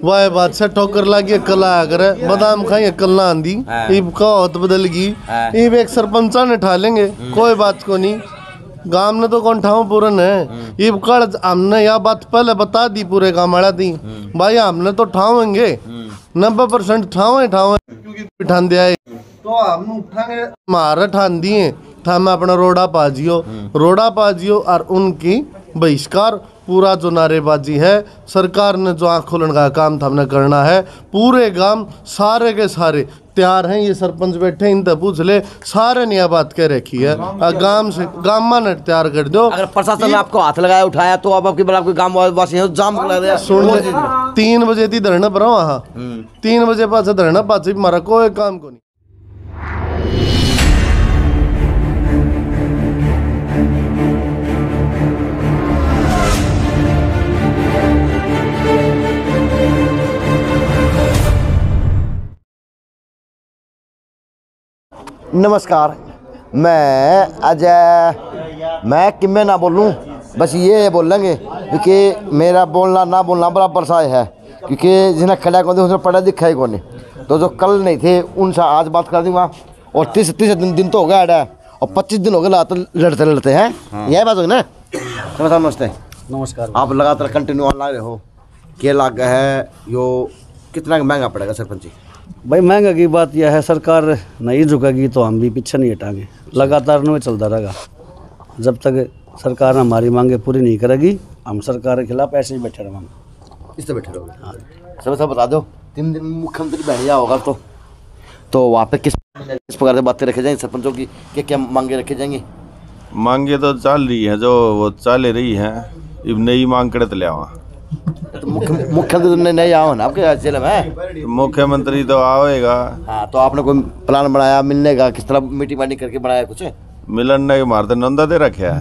वाह बात से ठोकर लागे कल आया करे बादाम खाएंगे कल ना आंधी इब का होत बदल गई इब एक सरपंचा ने ठा लेंगे कोई बात को नहीं गांव ने तो कौन ठाव पूरन है इब कल हमने यह बात पहले बता दी पूरे गांव वाला दी भाई हमने तो ठावेंगे 90% ठावे क्योंकि ठान दिया है तो हम उठाएंगे मारा ठान दिए हम अपना रोड़ा पाजियो और उनकी बहिष्कार पूरा जो नारेबाजी है सरकार ने जो आँख खोलने का काम था हमने करना है पूरे गांव सारे के सारे तैयार हैं ये सरपंच बैठे इनसे पूछ ले सारे ने यह बात कह रखी है गांव में तैयार कर दो। अगर प्रशासन ने आपको हाथ लगाया उठाया तो अब आपके आपके गांव वासी जाम लगा दिया। सुन 3 बजे थी धरना पर वहाँ 3 बजे पास धरना पास मारा कोई काम को नहीं। नमस्कार, मैं अजय। मैं किमें ना बोलूं, बस ये बोलेंगे क्योंकि मेरा बोलना ना बोलना बराबर सा है क्योंकि जिन्हें खड़ा कौन उसने पढ़ा दिखा ही कौन तो जो कल नहीं थे उनसे आज बात कर दूंगा। और 30 दिन तो हो गया है और 25 दिन हो गए तो लड़ते हैं यही बात होगी ना। नमस्ते। नमस्कार। आप लगातार कंटिन्यू ऑन रहे हो, क्या लागा है यो कितना महंगा पड़ेगा सरपंच जी? भाई महंगा की बात यह है सरकार नहीं झुकेगी तो हम भी पीछे नहीं हटाएंगे, लगातार नहीं चलता रहेगा जब तक सरकार हमारी मांगे पूरी नहीं करेगी। हम सरकार के खिलाफ ऐसे ही बैठे रहेंगे। इस तरह बैठे रहोगे? हाँ। सब बता दो 3 दिन मुख्यमंत्री बैठ गया होगा तो वहाँ पे किस प्रकार से बातें रखे जाएंगी सरपंचों की, क्या मांगे रखे जाएंगे? मांगे तो चल रही है जो वो चल रही है, अब नई मांग करे तो ले आवा। तो मुख्यमंत्री नहीं आओ ना आपके जिले में? मुख्यमंत्री तो आएगा। हाँ, तो आपने कोई प्लान बनाया मिलने का, किस तरह मीटिंग वाटिंग करके बनाया कुछ? मिलन के मारते नंदा दे रखे है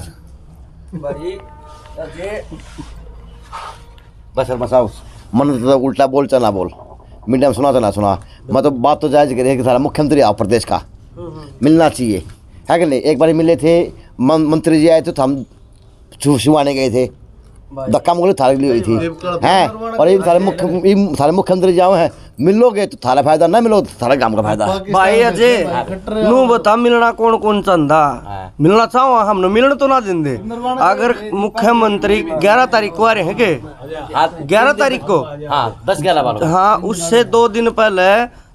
बस सर मसाओ मन तो उल्टा बोल चाहे ना बोल, मीडिया में सुना तो ना सुना, मतलब बात तो जायज करिए कि सारा मुख्यमंत्री आओ प्रदेश का मिलना चाहिए है कि नहीं। एक बार मिले थे मंत्री जी आए तो हम शिवाने गए थे, धक्का मुक्की थारे ली हुई थी हैं। और ये सारे मुख्यमंत्री जाओ हैं, मिलोगे तो थारा फायदा, ना मिलो तो थारा गांव का फायदा। भाई अजय नू बता मिलना कौन कौन चंदा मिलना चाहो हमने मिलने तो ना देंगे। अगर मुख्यमंत्री 11 तारीख को आ रहे हैं के 11 तारीख को 10-11 वालों, हाँ उससे 2 दिन पहले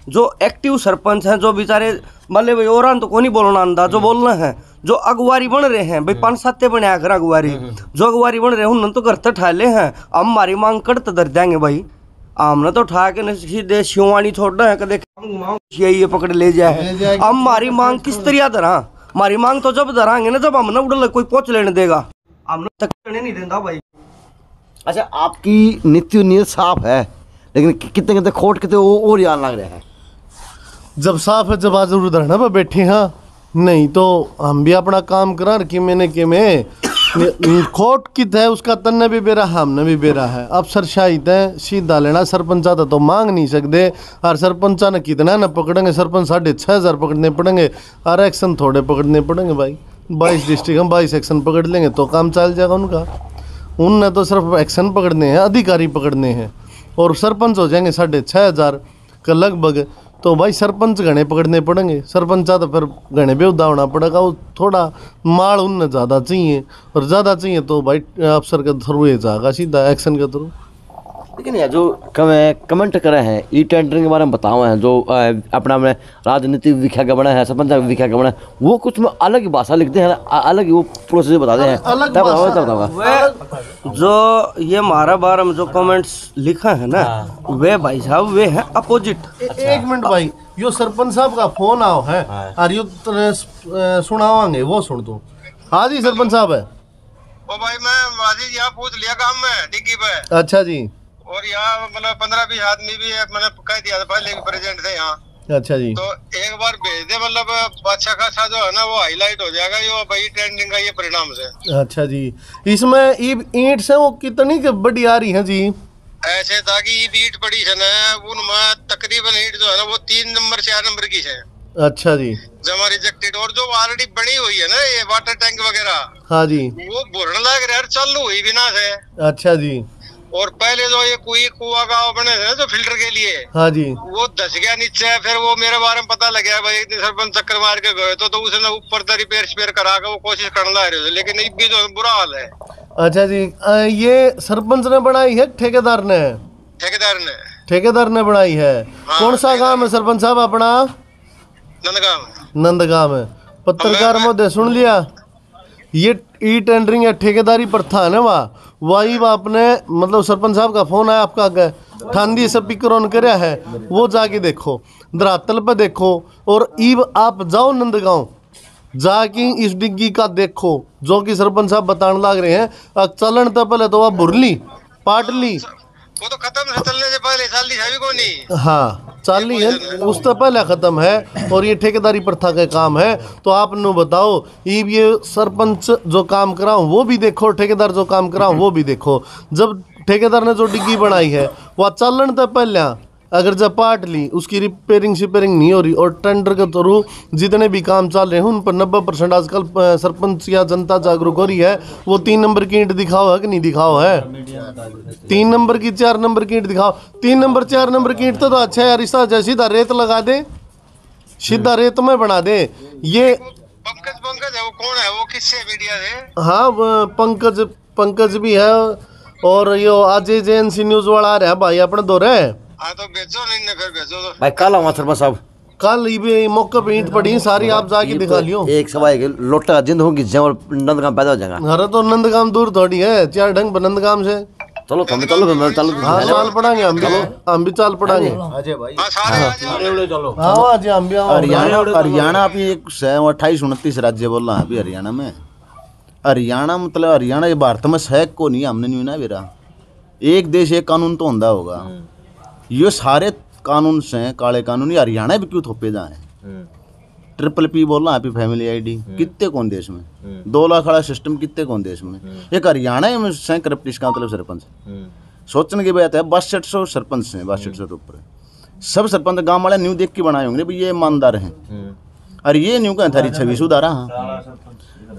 जो एक्टिव सरपंच हैं जो बेचारे मल्ले भाई और तो कौन बोलना आंदा जो बोलना है जो अगवारी बन रहे हैं भाई 5-7 बने आकर अगवारी जो अगवारी बन रहे हैं उन्होंने तो घर तक ठा ले हैं। हम हमारी मांग करते धर देंगे भाई, हमने तो ठा के सीधे शिवानी छोड़ना है कदे ये पकड़ ले जाए। हम हमारी मांग किस तरह धरा, हमारी मांग तो जब धराएंगे ना जब हमने उड़ल कोई पहुंच लेने देगा, हमने तक नहीं देता भाई। अच्छा, आपकी नीति नीयत साफ है लेकिन कितने खोट कितने और याद लग रहा है? जब साफ है जब आज धरना पर बैठे हाँ, नहीं तो हम भी अपना काम करा कि मैंने कि मैं खोट कित है उसका तन्ने भी बेरा हमने भी बेरा है। अब सर शाहिद है सीधा लेना सरपंचा तो मांग नहीं सकते और सरपंचा ने कितना न पकड़ेंगे, सरपंच 6,500 पकड़ने पड़ेंगे और एक्शन थोड़े पकड़ने पड़ेंगे भाई। 22 डिस्ट्रिक्ट हम 22 एक्शन पकड़ लेंगे तो काम चल जाएगा उनका। उनने तो सिर्फ एक्शन पकड़ने हैं, अधिकारी पकड़ने हैं और सरपंच हो जाएंगे 6,500 का लगभग। तो भाई सरपंच घने पकड़ने पड़ेंगे, सरपंचा तो फिर घने बेउदा होना पड़ेगा। वो थोड़ा माल उनने ज़्यादा चाहिए और ज़्यादा चाहिए तो भाई अफसर के थ्रू ये जाएगा सीधा एक्शन के थ्रू। लेकिन यार जो कमेंट करे हैं ई टेंडरिंग के बारे में बताओ हैं जो अपना में राजनीति विख्या का बना है, सरपंच विख्या का बना है, वो कुछ में अलग ही भाषा लिखते हैं, अलग ही वो प्रोसेस बताते हैं। जो ये हमारा बारे में जो कमेंट्स लिखा है ना वे भाई साहब वे है अपोजिट। एक मिनट भाई, यो सरपंच साहब का फोन आओ है और यो सुनावांगे वो सुन दो। हाँ जी सरपंच साहब है। ओ भाई मैं वाजिद यहाँ पूछ लिया काम में डिग्गी पे। अच्छा जी। और यहाँ मतलब 15-20 आदमी भी है, मैंने कह दिया था पहले भी प्रेजेंट थे यहाँ। अच्छा जी। तो एक बार भेज दे, मतलब अच्छा खासा जो है ना वो हाईलाइट हो जाएगा यो भाई ट्रेंडिंग का ये परिणाम से। अच्छा जी। इसमें ईंट से वो कितनी बड़ी आ रही है जी? ऐसे था कि ईट पड़ी है ना उनमें तकरीबन ईट जो है ना वो 3 नंबर 4 नंबर की है। अच्छा जी। जमा रिजेक्टेड और जो ऑलरेडी बनी हुई है ना ये वाटर टैंक वगैरह, हाँ जी, वो भरने लग रहा है चालू हुई बिना से। अच्छा जी। और पहले जो ये कुआ गाँव बने थे ना जो फिल्टर के लिए, हाँ जी, वो धस गया नीचे। फिर वो मेरे बारे में पता लग गया भाई, एक दिन सरपंच चक्कर मार के गए तो उसने ऊपर से रिपेयर करा के वो कोशिश करना है, लेकिन ये भी जो बुरा हाल है। अच्छा जी, ये सरपंच ने बनाई है ठेकेदार ने? ठेकेदार ने बनाई है। हाँ, कौन सा गांव है सरपंच साहब अपना? नंदगांव है। पत्रकार महोदय सुन लिया, ये ई टेंडरिंग या ठेकेदारी प्रथा है ना, वही आपने मतलब सरपंच साहब का फोन आया आपका आगे ठांदी स्पीकर ऑन करया है, वो जाके देखो, धरातल पे देखो। और ईब आप जाओ नंदगांव जाके इस डिग्गी का देखो जो कि सरपंच साहब बताने लग रहे हैं। चलन तो पहले तो आप बुरली पाटली वो तो खत्म है, चलने से पहले साल भी को नहीं। हाँ चाली है, उस तो पहले खत्म है और ये ठेकेदारी प्रथा का काम है। तो आप नु बताओ, ये सरपंच जो काम कराऊं वो भी देखो, ठेकेदार जो काम कराऊं वो भी देखो। जब ठेकेदार ने जो डिग्गी बनाई है वह चलन तो पहले, अगर जब पाट ली उसकी रिपेयरिंग नहीं हो रही और टेंडर के थ्रू जितने भी काम चल रहे हैं उन पर 90% आजकल सरपंच या जनता जागरूक हो रही है। वो 3 नंबर की ईंट दिखाओ है कि नहीं दिखाओ है? 3 नंबर की 4 नंबर की ईंट दिखाओ। 3 नंबर 4 नंबर की ईंट तो अच्छा है यार, इसका सीधा रेत लगा दे, सीधा रेत में बना दे। ये पंकज है, वो कौन है? वो किससे मीडिया से? हाँ पंकज भी है और ये आज एजेंसी न्यूज वाला आ रहा है भाई अपने दौरे। हाँ तो भेजो, नहीं फिर भेजो तो। भाई कल आऊँगा सरपंच साहब, कल ये मौके पे ईंट पड़ी सारी, आप जाके दिखा लियो। एक सवाई के लोटा जिंद होगी जब नंदगांव पैदा हो जाएगा। अरे तो नंदगांव दूर थोड़ी है, 4 ढंग पर नंदगांव से। चलो हाँ चाल पड़ांगे, हम भी चाल पड़ांगे। हाँ सारे आ जाओ। हाँ जी हम भी हरियाणा अभी 28-29 राज्य बोल रहा है अभी हरियाणा में। हरियाणा मतलब हरियाणा ये भारत में सहक को नहीं, हमने नहीं ना बेरा एक देश एक कानून तो होंदा होगा। ये सारे कानून से काले कानून ये हरियाणा भी क्यों थोपे जाए? PPP बोल रहा है, फैमिली ID कितने कौन देश में, 2 लाख वाला सिस्टम कितने कौन देश में, एक हरियाणा में से करप्ट इसका मतलब सरपंच सोचने की बात है। 6200 सरपंच हैं, 6200 ऊपर सब सरपंच गांव वाले न्यू देख के बनाए होंगे भाई ये ईमानदार हैं, और ये न्यू कहते थारी 26 सुधारा। हाँ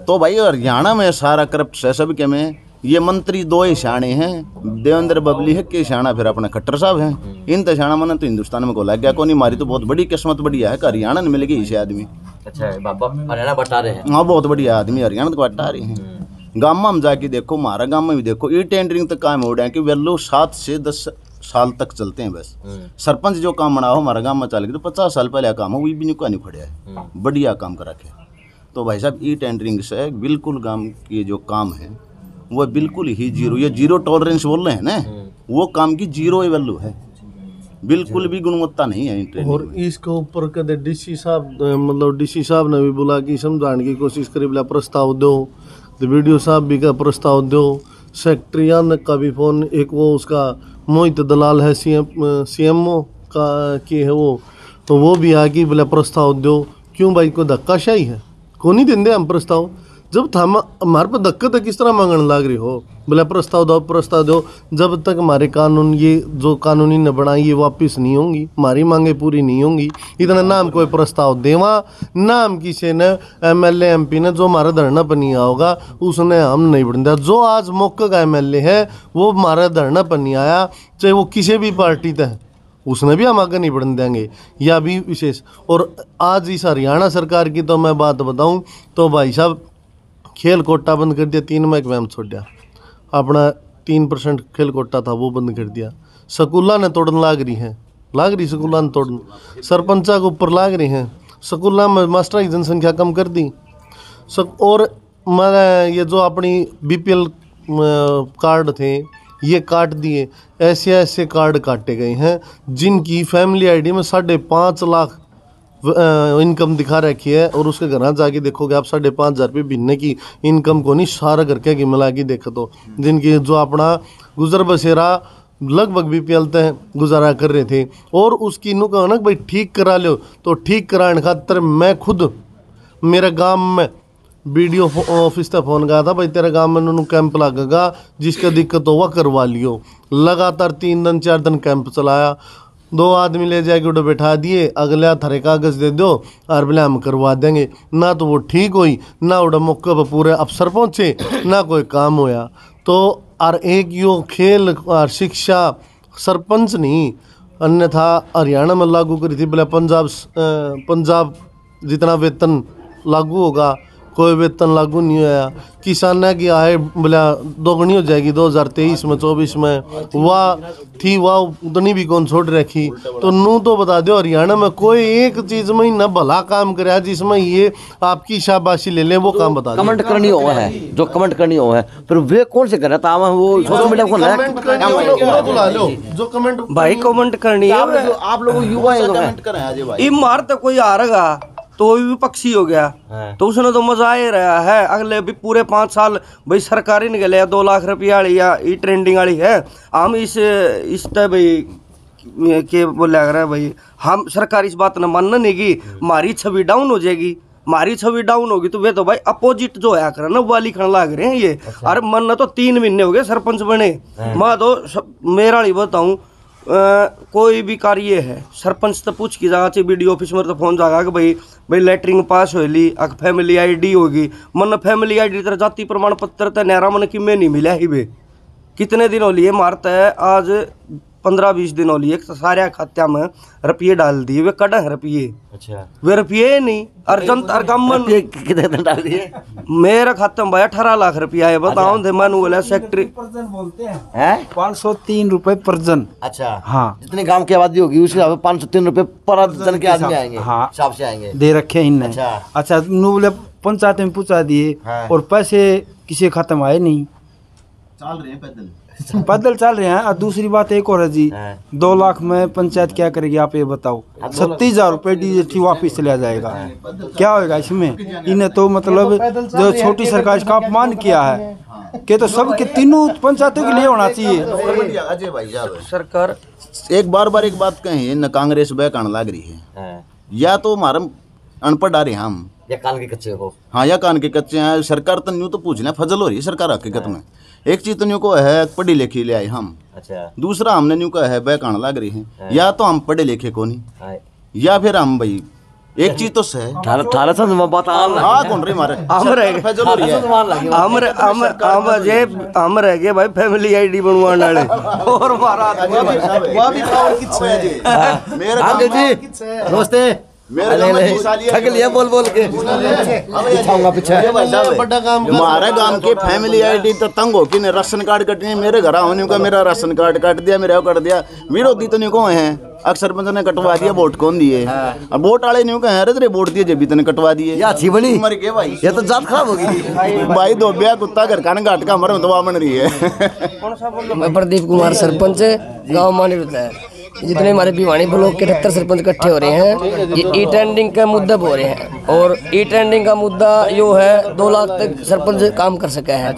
तो भाई हरियाणा में सारा करप्ट है सब के में। ये मंत्री 2 ही शाणे हैं, देवेंद्र बबली है के शाणा फिर अपने खट्टर साहब हैं। इन तो शाणा मन तो हिंदुस्तान में को लग गया, को नहीं मारी तो बहुत बड़ी किस्मत बढ़िया है कि हरियाणा ने मिल गई इसे आदमी। अच्छा बाबा हरियाणा बटा रहे हैं। हाँ बहुत बढ़िया आदमी हरियाणा तो बटा रहे हैं। गाँव में हम जाके देखो, हमारा गाँव में भी देखो, ई टेंडरिंग तक काम हो रहा है कि वेल्लो 7 से 10 साल तक चलते हैं बस। सरपंच जो काम बना हो हमारा गाँव में चल गया तो 50 साल पहले काम हो, वो भी नहीं खड़े है, बढ़िया काम कर रखे। तो भाई साहब ई टेंडरिंग से बिल्कुल गाँव के जो काम है वो बिल्कुल ही जीरो, ये जीरो टॉलरेंस बोल रहे हैं ना, वो काम की जीरो वैल्यू है, बिल्कुल भी गुणवत्ता नहीं है। और इसके ऊपर कदे डीसी साहब मतलब डीसी साहब ने भी बोला कि समझाने की कोशिश करी, बोला प्रस्ताव दो, तो वीडियो साहब भी का प्रस्ताव दो, सेक्रेटरियान का भी फोन, एक वो उसका मोहित दलाल है CMO का की है वो, तो वो भी आके बोला प्रस्ताव दो। क्यों भाई कोई धक्काशाही है? को नहीं देंगे हम प्रस्ताव? जब हमारे पर धक्का तक किस तरह मांगने लग रही हो, बोले प्रस्ताव दो। जब तक हमारे कानून ये जो कानूनी न बनाई ये वापस नहीं होंगी, हमारी मांगे पूरी नहीं होंगी। इतना नाम कोई प्रस्ताव देवा नाम किसी ने MLA MP ने जो हमारा धरना पर नहीं होगा उसने हम नहीं बढ़ दिया। जो आज मौके का MLA है वो हमारा धरना पर नहीं आया, चाहे वो किसी भी पार्टी का है, उसने भी हम आगे नहीं बढ़ने देंगे, या भी विशेष। और आज इस हरियाणा सरकार की तो मैं बात बताऊँ तो भाई साहब खेल कोटा बंद कर दिया, 3 में वैम छोड़ दिया, अपना 3% खेल कोटा था वो बंद कर दिया। स्कूला ने तोड़न लाग रही स्कूला ने तोड़न, सरपंचा के ऊपर लाग रही हैं, स्कूला में मास्टर की जनसंख्या कम कर दी। और मैं ये जो अपनी BPL कार्ड थे ये काट दिए, ऐसे कार्ड काटे गए हैं जिनकी फैमिली ID में 5.5 लाख इनकम दिखा रखी है। और उसके घर जाके देखोगे आप 5,500 रुपये महीने की इनकम को नहीं सारा घर के मिला के देखो तो, जिनकी जो अपना गुजर बसेरा लगभग BPL तय गुजारा कर रहे थे। और उसकी नु कहो ना भाई ठीक करा लो, तो ठीक कराने खातर मैं खुद मेरे गांव में BDO ऑफिस तक फ़ोन गया था, भाई तेरे गांव में उन्होंने कैंप लगेगा, जिसका दिक्कत होगा करवा लियो। लगातार 3 दिन 4 दिन कैंप चलाया, 2 आदमी ले जाके उधर बैठा दिए, अगले थारे कागज़ दे दो और बोले हम करवा देंगे। ना तो वो ठीक हुई, ना उधर मौके पर पूरे अफसर पहुँचे, ना कोई काम होया। तो और एक यो खेल और शिक्षा सरपंच नहीं, अन्यथा हरियाणा में लागू करी थी बोले पंजाब जितना वेतन लागू होगा, कोई वेतन लागू नहीं होया। किसान की आय बोला दोगुनी हो जाएगी 2023 में 24 में, वाह थी वाह उतनी भी कौन छोड़ रखी। तो नू तो बता दो हरियाणा में कोई एक चीज में न भला काम करे जिसमें ये आपकी शाबाशी ले ले, वो काम बता दो। कमेंट करनी हो है, जो कमेंट करनी हो है, फिर वे कौन से कर रहा था वो सोशल मीडिया को बुला लो जो कमेंट भाई कमेंट करनी है। आप लोग युवा कमेंट करें अजय भाई। ये मार तो कोई आ रहा तो वो भी पक्षी हो गया, तो उसने तो मजा आ रहा है। अगले भी पूरे 5 साल भाई सरकारी निकले 2 लाख रुपया वाली या ई ट्रेंडिंग वाली है। हम इस भाई के बोला रहा है भाई, हम सरकार इस बात न मानना नहीं कि हमारी छवि डाउन हो जाएगी। हमारी छवि डाउन होगी तो वे तो भाई अपोजिट जो है कर ना वाली खन लाग रहे हैं ये। अरे मन तो 3 महीने हो गए सरपंच बने, मैं तो मेरा नहीं बताऊं कोई भी कार्य है सरपंच तो पूछ की जागा चाहिए, बीडीओ ऑफिस में तो फोन जागा कि भाई लेटरिंग पास हो ली, अग फैमिली आईडी होगी। मन फैमिली आईडी तरह जाति प्रमाण पत्र तो नहरा मन की में नहीं मिला ही वे कितने दिन हो लिए मारता है, आज 15-20 दिन हो लिए सारे खात्या में रुपये डाल दिए, वे कड़ा है रुपये। अच्छा वे रुपये नहीं अर्जंत अरगमन कितने दिन डाल दिए? मेरे खाते में भाई 18 लाख रुपया है। बताओ थे मैंने बोला सेक्रेटरी 503 रुपए पर जन। अच्छा हाँ, जितने गांव की आबादी होगी उस हिसाब से 503 रुपए पर जन के आदमी आएंगे। हाँ हिसाब से आएंगे दे रखे इनने। अच्छा नु बोले पंचायत में पूछा दिए और पैसे किसी खाते में आए नहीं, चल रहे हैं पैदल चल रहे हैं। और दूसरी बात एक और है जी, 2 लाख में पंचायत क्या करेगी आप ये बताओ? 37,000 रुपये डीजीटी वापिस चला जाएगा, क्या होगा इसमें? इन्हें तो मतलब जो छोटी सरकार का अपमान किया है कि तो सब के तीनों पंचायतों के लिए होना चाहिए। अजय भाई सरकार एक बात कहें न कांग्रेस बहकान लग रही है, या तो हमारा अनपढ़ आ रहे हैं हम, या कान के कच्चे हो। हाँ या कान के कच्चे हैं। सरकार तो न्यू तो पूछना फजल हो रही है सरकार हकीकत में। एक चीज तो न्यू को है पढ़ी लिखी ले आए हम, अच्छा दूसरा हमने न्यू का है बहकान लग रही है। या तो हम पढ़े लिखे को नहीं, या फिर हम भाई एक चीज तो सही हम रह गए भाई फैमिली आईडी बनवाने वाले और नमस्ते बोल के हमारे गांव के फैमिली आईडी तो तंग हो कि राशन कार्ड कटने मेरे घर होने का, मेरा राशन कार्ड काट दिया, मेरा कर दिया। विरोधी तो नहीं को है अक्सर सरपंच ने कटवा दिया, वोट कौन दिए? अब वोट वाले नहीं कहे अरे तेरे वोट दिए जब भी तने कटवा दिए। या अच्छी बनी मर गए भाई, ये तो जात खराब होगी भाई। धोबिया कुत्ता घर कान घाट का मर तो बन रही है। मैं प्रदीप कुमार सरपंच गाँव मानी होता है। जितने हमारे भिवानी ब्लॉक के 78 सरपंच इकट्ठे हो रहे हैं, ये ई ट्रेंडिंग का मुद्दा हो रहे हैं। और ई ट्रेंडिंग का मुद्दा यो है 2 लाख तक सरपंच काम कर सका है।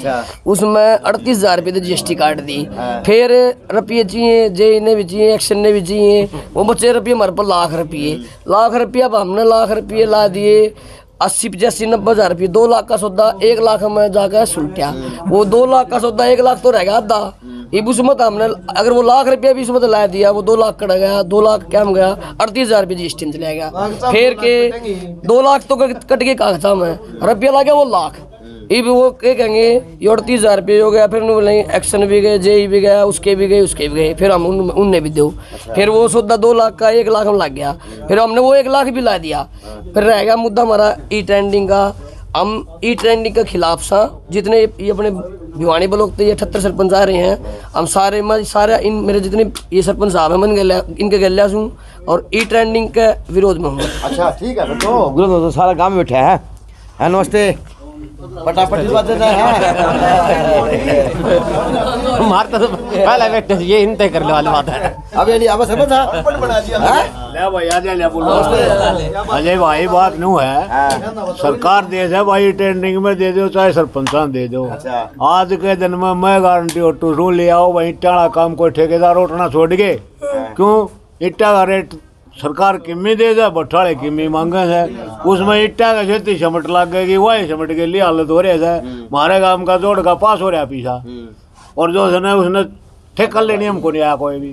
उसमें 38,000 रुपये तो GST काट दी, फिर रुपये चाहिए जे ने भी चाहिए, एक्शन ने भी चाहिए, वो बच्चे रुपये हमारे पर लाख रुपये। अब हमने लाख रुपये ला दिए, 80-85-90,000 रुपये, 2 लाख का सौदा 1 लाख में जाकर सुलटिया। वो 2 लाख का सौदा 1 लाख तो रहेगा आधा। ये उसमें हमने अगर वो लाख रुपया भी उसमें ला दिया, वो 2 लाख कट गया, 2 लाख क्या हो गया 38,000 रुपये GST में चला गया। फिर के 2 लाख तो कट के कागजा में रुपया ला गया वो लाख। ये भी वो क्या कहेंगे ये 38,000 रुपये हो गया। फिर बोलेंगे एक्शन भी गए, JE भी गया, उसके भी गए, फिर हम उनने भी दो। फिर वो सौदा 2 लाख का 1 लाख में लग गया, फिर हमने वो 1 लाख भी ला दिया। फिर रह गया मुद्दा हमारा ई ट्रेंडिंग का। हम ई ट्रेंडिंग के खिलाफ सा जितने ये अपने भिवानी ब्लॉक के 78 सरपंच आ रहे हैं, हम सारे इन मेरे जितने ये सरपंच साहब हैं मन गलिया इनके गलिया हूँ और ई ट्रेंडिंग के विरोध में हूँ। अच्छा ठीक है तो सारा गाँव में बैठा है। नमस्ते पटापटी बात पहले बैठे ये इनते करने वाली बात है। अब ये अब समझ अजय भाई बात नू है, सरकार दे है भाई ट्रेंडिंग में दे दो चाहे सरपंच दे दो। आज के दिन में मैं गारंटी ऑटो रू ले आओ भाई, इट्टा काम कोई ठेकेदार उठना छोड़ के, क्यों इट्टा का रेट सरकार किमी दे दे, बठाले किमी मांगे है, उसमें इट्टा का खेती समट लग गई, वही समट के लिए हालत हो रही है। हमारे गांव का जोड़ का पास हो रहा पीछा, और जो है उसने ठेका लेने हमको नहीं आया कोई भी।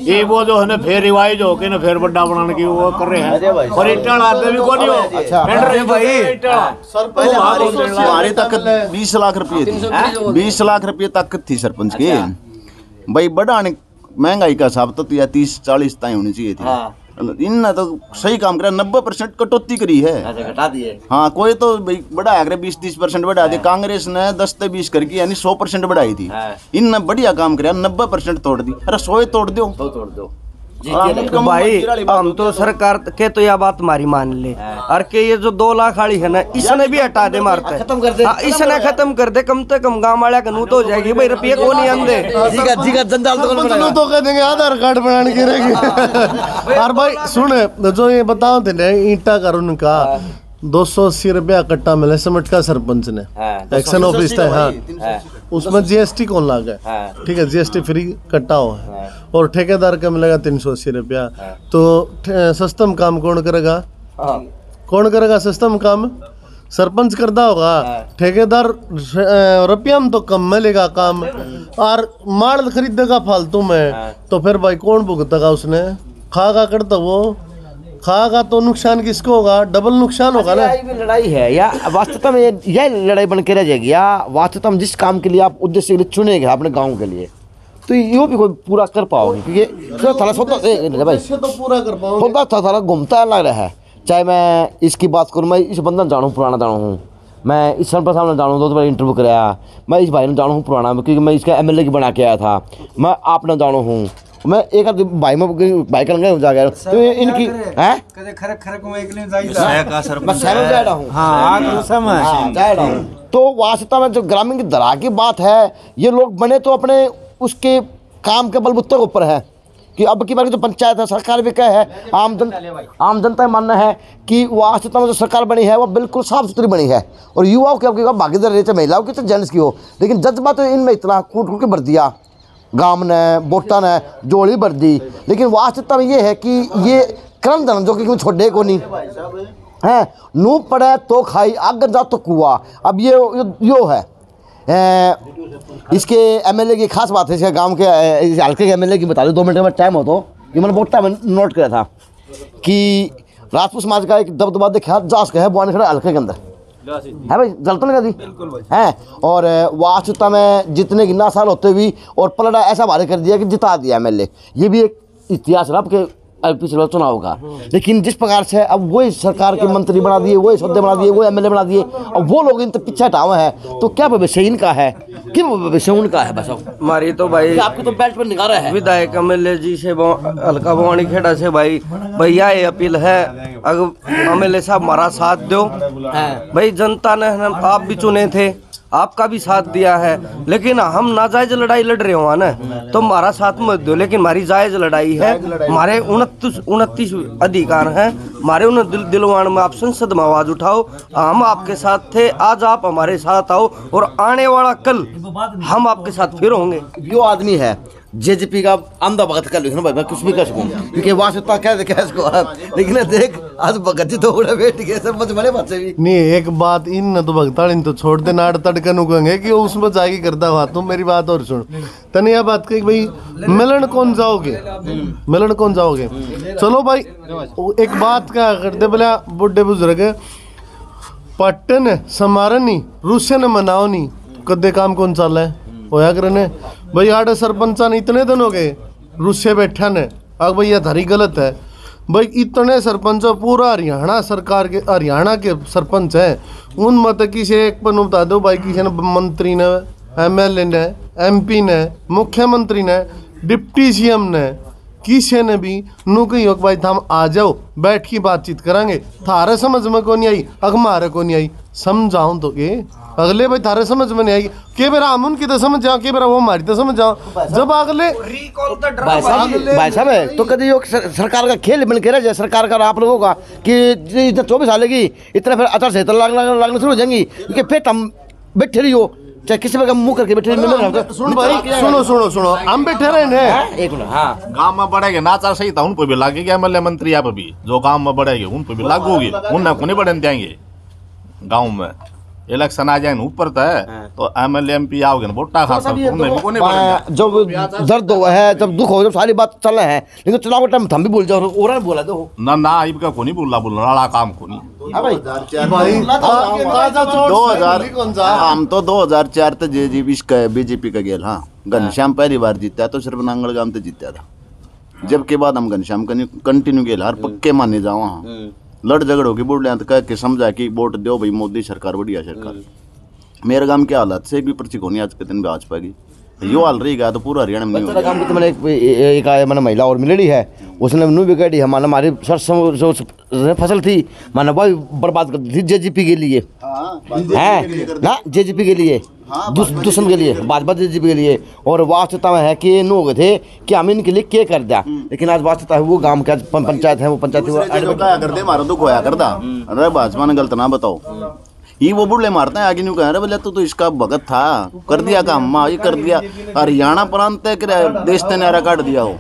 ये वो जो है ना फिर रिवाइज हो के ना फिर बड़ा बनाने की वो कर रहे हैं, और इटाल आते भी कोई नहीं हो। अच्छा हमारी ताकत 20 लाख रुपये थी, 20 लाख रुपये ताकत थी सरपंच की भाई। बढ़ाने महंगाई का हिसाब तो 30-40 तय होनी चाहिए थी। इनने तो सही काम करा, 90% कटौती करी है। घटा दिए। हाँ, कोई तो भाई बढ़ाया करे 20-30% बढ़ा दे। कांग्रेस ने 10 से 20 करके यानी 100% बढ़ाई थी। इनने बढ़िया काम किया, 90% तोड़ दी। अरे 100 तोड़ दो, तोड़ दो तो भाई हम तो सरकार के तो यह बात हमारी मान ले, और के ये जो 2 लाख वाली है ना, इसने भी हटा दे, मारते खत्म कर दे। इसने खत्म कर दे, कम से कम गाँव वाले कानून तो हो जाएगी भाई, रुपये को नहीं आंदे जी जंजाल तो कह देंगे आधार कार्ड बनाने की रहेगी। और भाई सुन, जो ये बताओ थे ना ईटा का उनका 280 रुपया कट्टा मिले सिमट का सरपंच ने, एक्शन ऑफिस था। हाँ, उसमें जीएसटी कौन लागा है? ठीक है, जीएसटी फ्री कट्टा हुआ है। और ठेकेदार का मिलेगा 380 रुपया। तो सस्तम काम कौन करेगा? कौन करेगा सस्तम काम? सरपंच करता होगा। ठेकेदार रुपया में तो कम मिलेगा काम, और माल खरीदेगा फालतू में, तो फिर भाई कौन भुगतेगा? उसने खागा करता, वो खागा तो नुकसान किसको होगा? डबल नुकसान होगा ना। लड़ाई है या वास्तव में यह लड़ाई बन के रह जाएगी, या वास्तव में जिस काम के लिए आप उद्देश्य के लिए चुनेंगे अपने गांव के लिए, तो यो भी कोई पूरा कर पाओगे? क्योंकि थोड़ा भाई तो पूरा कर पाओगे, थोड़ा घूमता लग रहा है। चाहे मैं इसकी बात करूँ, मैं इस बंधन जानूँ, पुराना जानू हूँ, मैं इस सरपंच साहब ने जानूँ, 2 बार इंटरव्यू कराया, मैं इस भाई ने जानू हूँ पुराना, क्योंकि मैं इसका MLA की बना के आया था, मैं आपने जानू हूँ, मैं एक भाई में भाई कर जा गया। तो इनकी हैं कदे खरक खरक में एक नहीं जाइदा हूं। तो वास्तव में जो ग्रामीण की दरा की बात है, ये लोग बने तो अपने उसके काम के बलबूते के ऊपर है कि अब की बार जो पंचायत है, सरकार भी क्या है, आम जनता का मानना है कि वास्तव में जो सरकार बनी है वो बिल्कुल साफ सुथरी बनी है, और युवाओं की आपकी भागीदारी रही, चाहे महिलाओं की चाहे जेंट्स की हो, लेकिन जज्बा तो इनमें इतना कूट के भर दिया, गांव ने बोटा ने जोड़ी भर दी। लेकिन वास्तविकता में ये है कि ये क्रम धन जो कि छोड़े को नहीं है, नू पड़े तो खाई, आग जा तो कुआ। अब ये यो है इसके MLA की खास बात है, इसके गांव के हल्के के MLA की बता दो, 2 मिनट में टाइम हो तो, कि मैंने बोटा में नोट किया था कि राजपूत समाज का एक दबदबा देखा जास का है बुआने खड़ा हल्के के अंदर है भाई, जलता नहीं दी है। और वास्तविकता में जितने गिना साल होते भी और पलड़ा ऐसा भारी कर दिया कि जिता दिया MLA। ये भी एक इतिहास रहा कि पिछले चुनाव का। लेकिन जिस प्रकार से अब वही सरकार के मंत्री बना दिए, वही सौदे बना दिए, वही MLA बना दिए, अब वो लोग इन तक पीछे हटावे हैं, तो क्या भविष्य इनका है कि भविष्य उनका है? बस हमारी तो भाई आपको तो बेल्ट पर निकाला है विधायक MLA जी से, हल्का भवानी खेड़ा से भाई भैया ये अपील है, अगर MLA साहब हमारा साथ दो भाई। जनता ने आप भी चुने थे, आपका भी साथ दिया है, लेकिन हम नाजायज लड़ाई लड़ रहे हो ना, तो हमारा साथ मत दो। लेकिन हमारी जायज लड़ाई है, हमारे 29 अधिकार हैं हमारे, उन दिलवान में आप संसद में आवाज उठाओ, हम आपके साथ थे, आज आप हमारे साथ आओ, और आने वाला कल हम आपके साथ फिर होंगे। यो आदमी है JJP का अंधा भगत कर लो भाई, मैं कुछ भी कर सकूँ, क्योंकि वास्तविकता क्या इसको, लेकिन देख आज भगत जी तो उड़े बैठ गए सब बड़े बच्चे भी नहीं। एक बात इन तो भगताड़ इन तो छोड़ दे, नाड़ तड़कन उगेंगे कि उसमें जाके करता हुआ। तुम मेरी बात और सुन, तने यह बात कही भाई मिलन कौन जाओगे, मिलन कौन जाओगे? चलो भाई एक बात क्या करते, बोले बुढ़े बुजुर्ग पट्टन समारनी रूसन मनाओ नहीं, कदे काम कौन चल है होया करने भाई। आड़े सरपंचा ने इतने दिन हो गए रूसे बैठा ने, अब भाई यह थारी गलत है भाई। इतने सरपंच पूरा हरियाणा सरकार के, हरियाणा के सरपंच हैं, उन मत किसी एक पर बता दो भाई, किसी ने मंत्री ने, MLA ने, MP ने, मुख्यमंत्री ने, डिप्टी CM ने, किसी ने भी नू कही हो भाई हम आ जाओ बैठ की बातचीत करांगे, थारे समझ में को नहीं आई, हमारे को नहीं आई, समझाऊं तो के अगले भाई थारे समझ में नहीं आई, के बेरा हम उनकी तो समझ जाओ, के बेरा वो हमारी तो समझ जाओ। जब अगले भाई साहब है तो कभी यो सरकार का खेल मिल के रह जाए, सरकार का आप लोगों का कि इतना 24 साल की इतना फिर आचार संहिता लगना शुरू हो जाएंगी, क्योंकि फिर हम बैठे रही हो चाहे किसी पर मुंह करके बैठे। सुन भाई सुनो हम बैठे रहे ने एक मिनट। हाँ, गांव में बढ़ेगा ना आचार संहिता उन पर भी लागेगी, MLA मंत्री आप भी जो गांव में बढ़ेंगे उन पर भी लागू होगी, उन को नहीं बढ़ने देंगे गांव में। इलेक्शन आ जाए ऊपर तो MLA MP आओगे ना वोटा खाता जब दर्द हुआ है, जब दुख हो, जब सारी बात चल रहे हैं, लेकिन चुनाव के टाइम हम भी बोल जाओ और बोला दो ना आइब का को नहीं बोलना काम को नहीं। हम तो 2004 तक बीजेपी का गेल। हाँ, घनश्याम पहली बार जीता तो सिर्फ नांगल गांव तक जीता था, जबकि बाद हम घनश्याम कंटिन्यू गेल हर पक्के माने जाओ। हाँ, लड़ झगड़ होगी बुढ़ कह के समझा कि वोट दो भाई मोदी सरकार बढ़िया सरकार। मेरे गांव के हालात से एक भी पर्ची को नहीं आज के दिन भी आज पाएगी, यो हाल रही गया तो पूरा हरियाणा में नहीं काम तो मैंने एक मैंने महिला और मिलेगी है, उसने नू बिगड़ी हमारी फसल थी मैंने वही बर्बाद कर दी थी JGP के लिए है ना, JGP के लिए दुश्मन के लिए भाजपा JGP के लिए। और वास्तवता में है कि नो गए थे कि हम इनके लिए क्या कर दिया, लेकिन आज वास्तवता है वो गांव का पंचायत है, वो पंचायत कर दे मारो दुख होया करता। अरे भाजपा ने गलत ना बताओ, ये वो बुढ़ले मारते हैं आगे नहीं कह रहे बोले तो इसका भगत था कर दिया काम माँ ये कर दिया। हरियाणा प्रांत देश ने नारा काट दिया हो।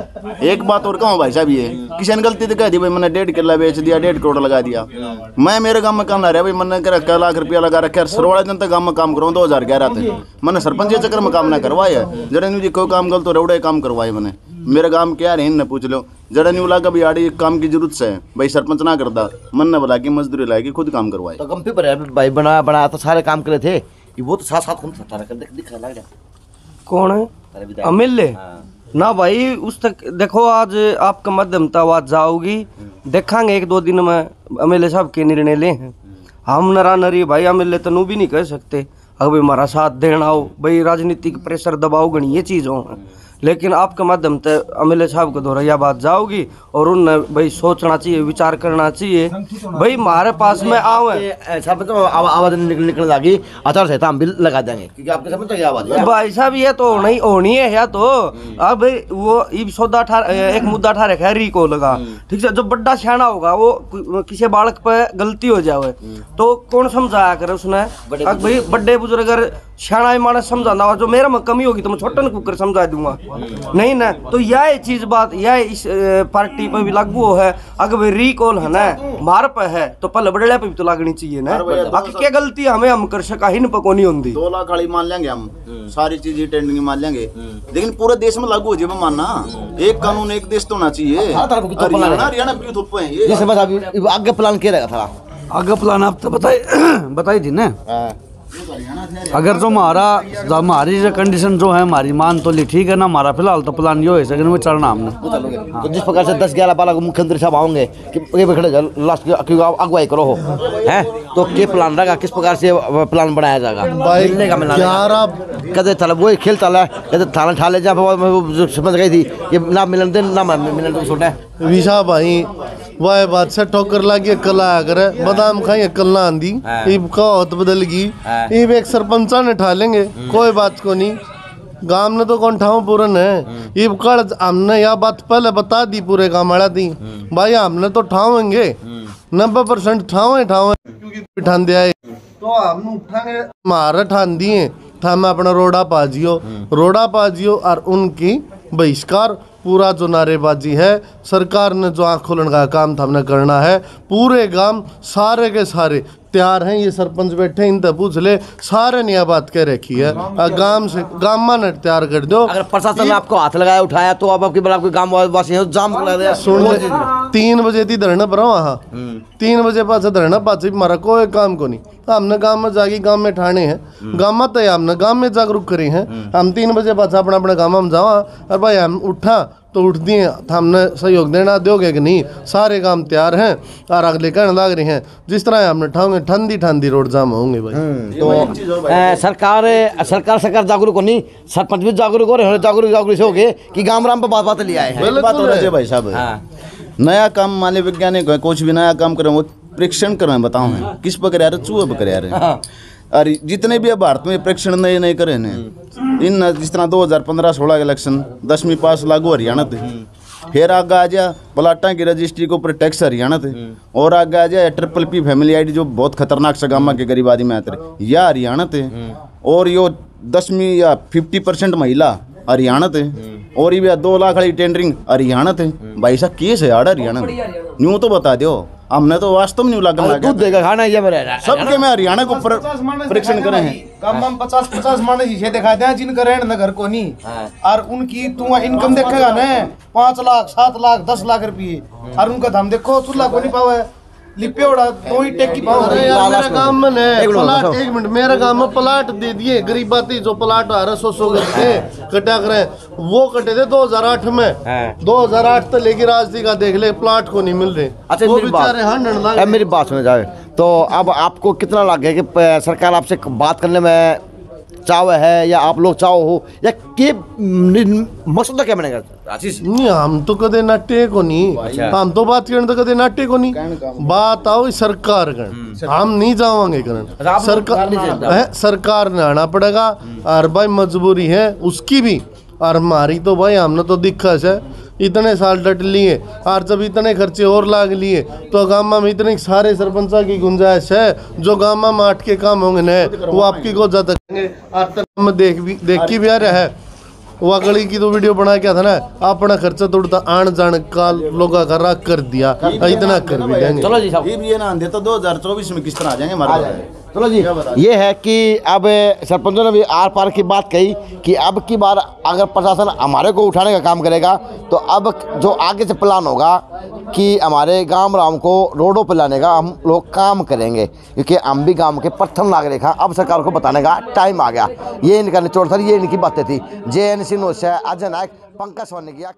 एक बात और कहूँ भाई साहब, ये किसी ने गलती तो कह दी भाई मैंने 1.5 किला बेच दिया 1.5 करोड़ लगा दिया। मैं मेरे गांव में काम ला रहा भाई मैंने कह लाख रुपया लगा रखा सरवाड़ा जनता गांव में काम करूँ 2011 थे मैंने सरपंच के चक्कर में काम ना करवाया जरा न्यू जी कोई काम गलत हो रौड़े काम करवाए मैंने मेरे गांव क्या रहे न पूछ लो जरा न्यू लगा भी आड़ी काम की जरूरत है भाई सरपंच ना करता मन ने बोला कि मजदूरी लाएगी खुद काम करवाए तो कंपनी पर भाई बनाया तो सारे काम करे थे वो तो साथ साथ दिख रहा है। कौन है MLA? ना भाई उस तक देखो आज आपका माध्यम आवाज जाओगी देखेंगे 1-2 दिन में MLA साहब के निर्णय ले हैं। हम नरा नरी भाई MLA तनु भी नहीं कह सकते अगर हमारा साथ देना हो भाई राजनीतिक प्रेशर दबाव गणी ये चीज़ हो, लेकिन आपके माध्यम से MLA साहब को दोहराया बात जाओगी और उन भाई सोचना चाहिए विचार करना चाहिए भाई हमारे पास में आवे आवाज निकलने लगी आचार संहिता हम भी लगा देंगे क्योंकि आपके समझ तक आवाज भाई साहब ये तो नहीं होनी है या तो अब वो सौदा एक मुद्दा ठा रखा है रिको लगा ठीक है। जो बड़ा सियाना होगा वो किसी बालक पे गलती हो जाए तो कौन समझाया करे उसने भाई बड़े बुजुर्ग सियाना मानस समझाना हो जो मेरे में कमी होगी तो मैं छोटन कुकर समझा दूंगा नहीं ना। तो यह चीज बात यह इस पार्टी पर भी लागू है अगर भाई रिकॉल है ना मार पे है तो पहले बड़े पे भी तो लागनी चाहिए ना। बाकी क्या गलती हमें हम कर सका ही नहीं नहीं होती 2 लाख खाली मान लेंगे हम सारी चीजें टेंडिंग मान लेंगे लेकिन पूरे देश में लागू हो जाए मानना एक कानून एक देश तो होना चाहिए। हरियाणा भी थोप है ये जैसे बस अभी आगे प्लान क्या रहेगा था आगे प्लान आप तो बताई थी ना। अगर जो हमारी जो कंडीशन जो है हमारी मान तो ली ठीक है ना हमारा फिलहाल तो प्लान यो है सेकंड में चढ़ना हमने तो जिस प्रकार से 10-11 बालक मुख्यमंत्री साहब आओगे कि लास्ट अगुवाई करो हो हैं तो क्या प्लान रहेगा किस प्रकार से प्लान बनाया जाएगा मिलने का मिलना कहते चल वही खेल चला है कहते थाना ठाले जहाँ समझ गई थी ये ना मिलन दे ना मिलन दे छोटा विशा भाई वह बात से ठोकर लागे कल आया करे बादाम खाएंगे कल ना आंधी इब कौत बदल गई इब एक सरपंचा ने ठा लेंगे कोई बात को नहीं गांव ने तो कौन ठाव पूरन है इब कल हमने यह बात पहले बता दी पूरे गांव वाला दी भाई हमने तो ठावेंगे 90% ठावे क्योंकि ठान दिया तो हम उठाएंगे हमारा ठान दिए था मैं अपना रोड़ा पाजियो और उनकी बहिष्कार पूरा जो नारेबाजी है सरकार ने जो आँख खोलने का काम था हमने करना है। पूरे गांव सारे के सारे तैयार हैं ये सरपंच बैठे इनसे पूछ ले सारे ने बात कह रखी है गांव में तैयार कर दो। अगर प्रशासन ने आपको हाथ लगाया उठाया तो अब आपकी आपके गांव वासी जाम कर दिया सुन 3 बजे थी धरना पर वहाँ 3 बजे पास धरना पास हमारा कोई काम को नहीं हमने गांव में जाके गांव में ठाणे हैं गांव में तो हमने गांव में जागरूक करी हैं हम 3 बजे पास अपना अपने गांव में जावा और भाई हम उठा तो उठ दिए हमने सहयोग देना दोगे कि नहीं सारे काम तैयार हैं और अगले कहने लग रहे हैं जिस तरह हमने ठाऊंगे ठंडी रोड जाम होंगे भाई। तो सरकार जागरूक हो नहीं सरपंच भी जागरूक हो रहे जागरूक से हो गए कि गांव राम पर बात लिया है बात हो रहा है भाई साहब नया काम माले वैज्ञानिक कुछ भी नया काम करें वो परीक्षण करें बताओ किस पर कर चूहे पर कर और जितने भी भारत में परीक्षण नए करे ने इन जिस तरह 2015-16 के इलेक्शन 10वीं पास लागू हरियाणा थे फिर आगे आ जा प्लाटा की रजिस्ट्री के ऊपर टैक्स हरियाणा थे और आगे आ जाए PPP फैमिली आईडी जो बहुत खतरनाक सगामा के गरीब आदमी आते रहे या हरियाणा थे और यो 10वीं या 50% महिला हरियाणा थे और ये 2 लाख वाली टेंडरिंग हरियाणा थे भाई साहब केस है यार हरियाणा में न्यू तो बता दो हमने तो वास्तव में नहीं लगन लगा दूध देगा खाना ये मेरा सबके में हरियाणा को परीक्षण करे हैं। कम हम 50 माने जिसे दिखा दे जिनका रहन नगर को नहीं और उनकी तू इनकम देखेगा ना 5 लाख 7 लाख 10 लाख रुपये और उनका हम देखो चूल्हा को नहीं पावे लिपे उड़ा दो ही टेक की पाओ। अरे यार मेरा काम में प्लाट 1 मिनट मेरे काम में प्लाट दे दिए गरीब बाती जो प्लाट आ रहा 100 गज के कटा करे वो कटे थे 2008 में 2008 तो लेके राजदी का देख ले प्लाट को नहीं मिल रहे। अच्छा वो मेरी बात बेचारे मेरी बात सुने जाए तो अब आपको कितना लग गया कि सरकार आपसे बात करने में चाव है या आप लोग चाहो हो या के मकसद क्या बनेगा आशीष? नहीं हम तो कदे नाटे को नहीं हम तो बात करने तो कदे नाटे को नहीं बात आओ सरकार कर हम नहीं जावांगे करन सरकार ने आना पड़ेगा और भाई मजबूरी है उसकी भी और हमारी तो भाई हमने तो दिक्कत है इतने साल डट लिए और जब इतने खर्चे और लाग लिए तो गामा में इतने सारे सरपंचा की गुंजाइश है जो गामा में आट के काम होंगे न वो आपकी को ज्यादा करेंगे और देख की भी आ रहा है वो अगली की तो वीडियो बना क्या था ना अपना खर्चा तोड़ता आन जान का लोगों का राग कर दिया इतना कर भी देंगे। चलो जी साहब ये ना दे तो 2024 में किस तरह आ जाएंगे हमारे। चलो जी ये है कि अब सरपंचों ने भी आर पार की बात कही कि अब की बार अगर प्रशासन हमारे को उठाने का काम करेगा तो अब जो आगे से प्लान होगा कि हमारे गांव राम को रोडों पर लाने का हम लोग काम करेंगे क्योंकि हम भी गांव के प्रथम नागरिक हैं। अब सरकार को बताने का टाइम आ गया। ये इनका निचोड़ था, ये इनकी बातें थी। JNC न्यूज़ से अजय नायक, पंकज सोनी किया।